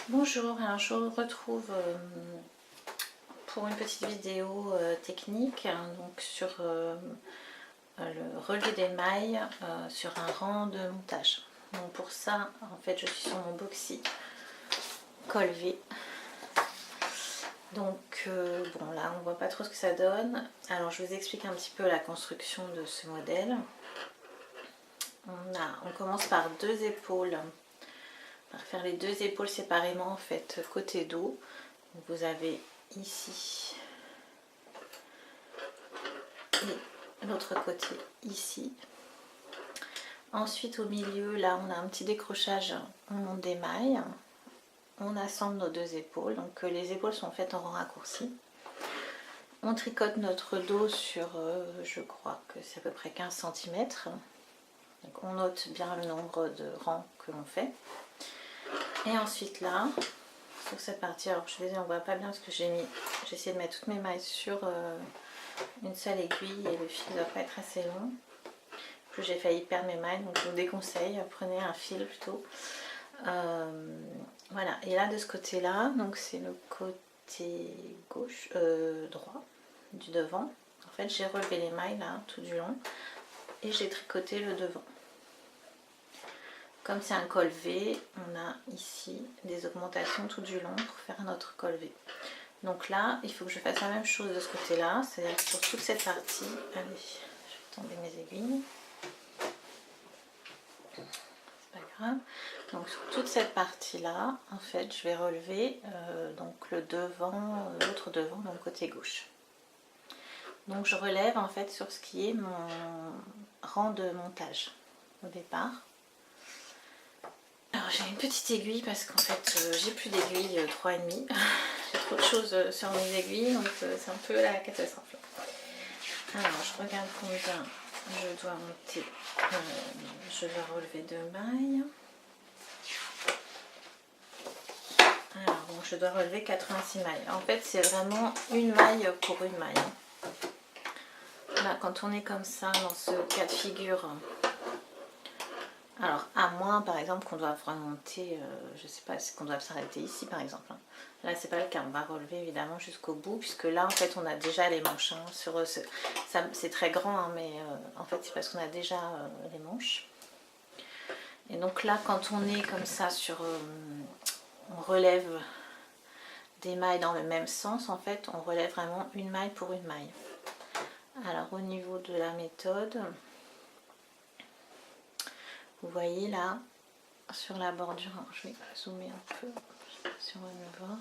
Bonjour, alors je vous retrouve pour une petite vidéo technique donc sur le relevé des mailles sur un rang de montage. Donc pour ça, en fait, je suis sur mon boxy col V. Donc bon, là on voit pas trop ce que ça donne. Alors je vous explique un petit peu la construction de ce modèle. On commence par deux épaules. On va faire les deux épaules séparément en fait côté dos. Donc vous avez ici et l'autre côté ici. Ensuite au milieu là on a un petit décrochage, on monte des mailles, on assemble nos deux épaules, donc les épaules sont faites en rang raccourci. On tricote notre dos sur je crois que c'est à peu près 15 cm. Donc on note bien le nombre de rangs que l'on fait. Et ensuite là, sur cette partie, alors je suis désolée on voit pas bien parce que j'ai essayé de mettre toutes mes mailles sur une seule aiguille et le fil ne doit pas être assez long. En plus j'ai failli perdre mes mailles, donc je vous déconseille, prenez un fil plutôt. Voilà, et là de ce côté là, donc c'est le côté gauche, droit du devant. En fait j'ai relevé les mailles là tout du long et j'ai tricoté le devant. Comme c'est un col V, on a ici des augmentations tout du long pour faire notre col V. Donc là, il faut que je fasse la même chose de ce côté-là, c'est-à-dire que sur toute cette partie, allez, je vais tomber mes aiguilles, c'est pas grave. Donc sur toute cette partie-là, en fait, je vais relever donc le devant, l'autre devant, donc côté gauche. Donc je relève en fait sur ce qui est mon rang de montage au départ. Alors j'ai une petite aiguille parce qu'en fait j'ai plus d'aiguilles 3,5. J'ai trop de choses sur mes aiguilles donc c'est un peu la catastrophe. Alors je regarde combien je dois monter. Je dois relever 2 mailles. Alors bon, je dois relever 86 mailles. En fait c'est vraiment une maille pour une maille. Là quand on est comme ça dans ce cas de figure. Alors, à moins par exemple qu'on doive remonter, je sais pas, qu'on doit s'arrêter ici par exemple. Là, c'est pas le cas, on va relever évidemment jusqu'au bout, puisque là en fait on a déjà les manches. Hein, c'est très grand, hein, mais en fait c'est parce qu'on a déjà les manches. Et donc là, quand on est comme ça, on relève des mailles dans le même sens, en fait on relève vraiment une maille pour une maille. Alors, au niveau de la méthode. Vous voyez là, sur la bordure, je vais zoomer un peu, je sais pas si on va le voir.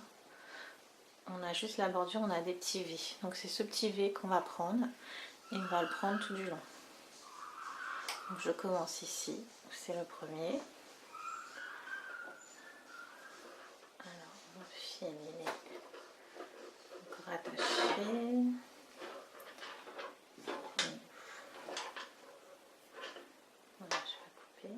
On a juste la bordure, on a des petits V. Donc c'est ce petit V qu'on va prendre et on va le prendre tout du long. Donc je commence ici, c'est le premier. Alors mon fil il est encore attaché. Voilà, je vais couper.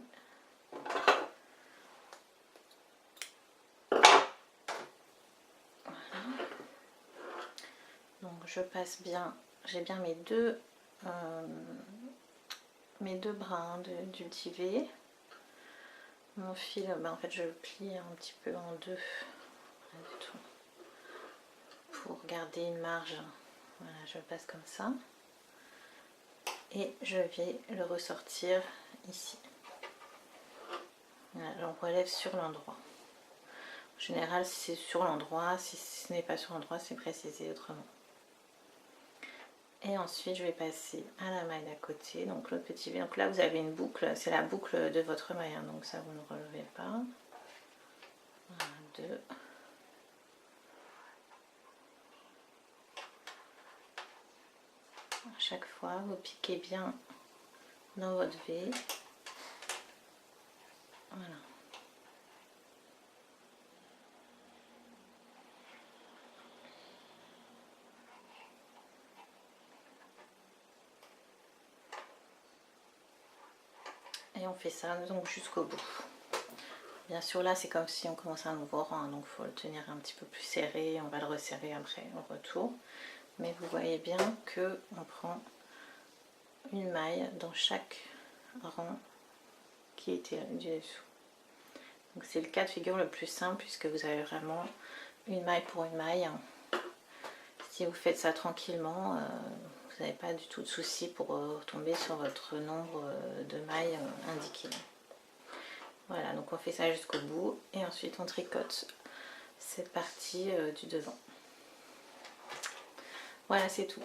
Donc je passe bien, j'ai bien mes deux brins du petit V. Mon fil, en fait je le plie un petit peu en deux, rien du tout, pour garder une marge. Voilà, je le passe comme ça. Et je vais le ressortir ici. Voilà, on relève sur l'endroit. En général, si c'est sur l'endroit, si ce n'est pas sur l'endroit, c'est précisé autrement. Et ensuite, je vais passer à la maille d'à côté, donc l'autre petit V. Donc là, vous avez une boucle, c'est la boucle de votre maille, hein, donc ça, vous ne relevez pas. Voilà, 2. À chaque fois, vous piquez bien dans votre V. Voilà. Et on fait ça donc jusqu'au bout. Bien sûr là c'est comme si on commence un nouveau rang, donc il faut le tenir un petit peu plus serré, on va le resserrer après au retour. Mais vous voyez bien que on prend une maille dans chaque rang qui était du dessous. Donc c'est le cas de figure le plus simple puisque vous avez vraiment une maille pour une maille. Si vous faites ça tranquillement, vous n'avez pas du tout de souci pour tomber sur votre nombre de mailles indiqué. Voilà, donc on fait ça jusqu'au bout et ensuite on tricote cette partie du devant. Voilà, c'est tout.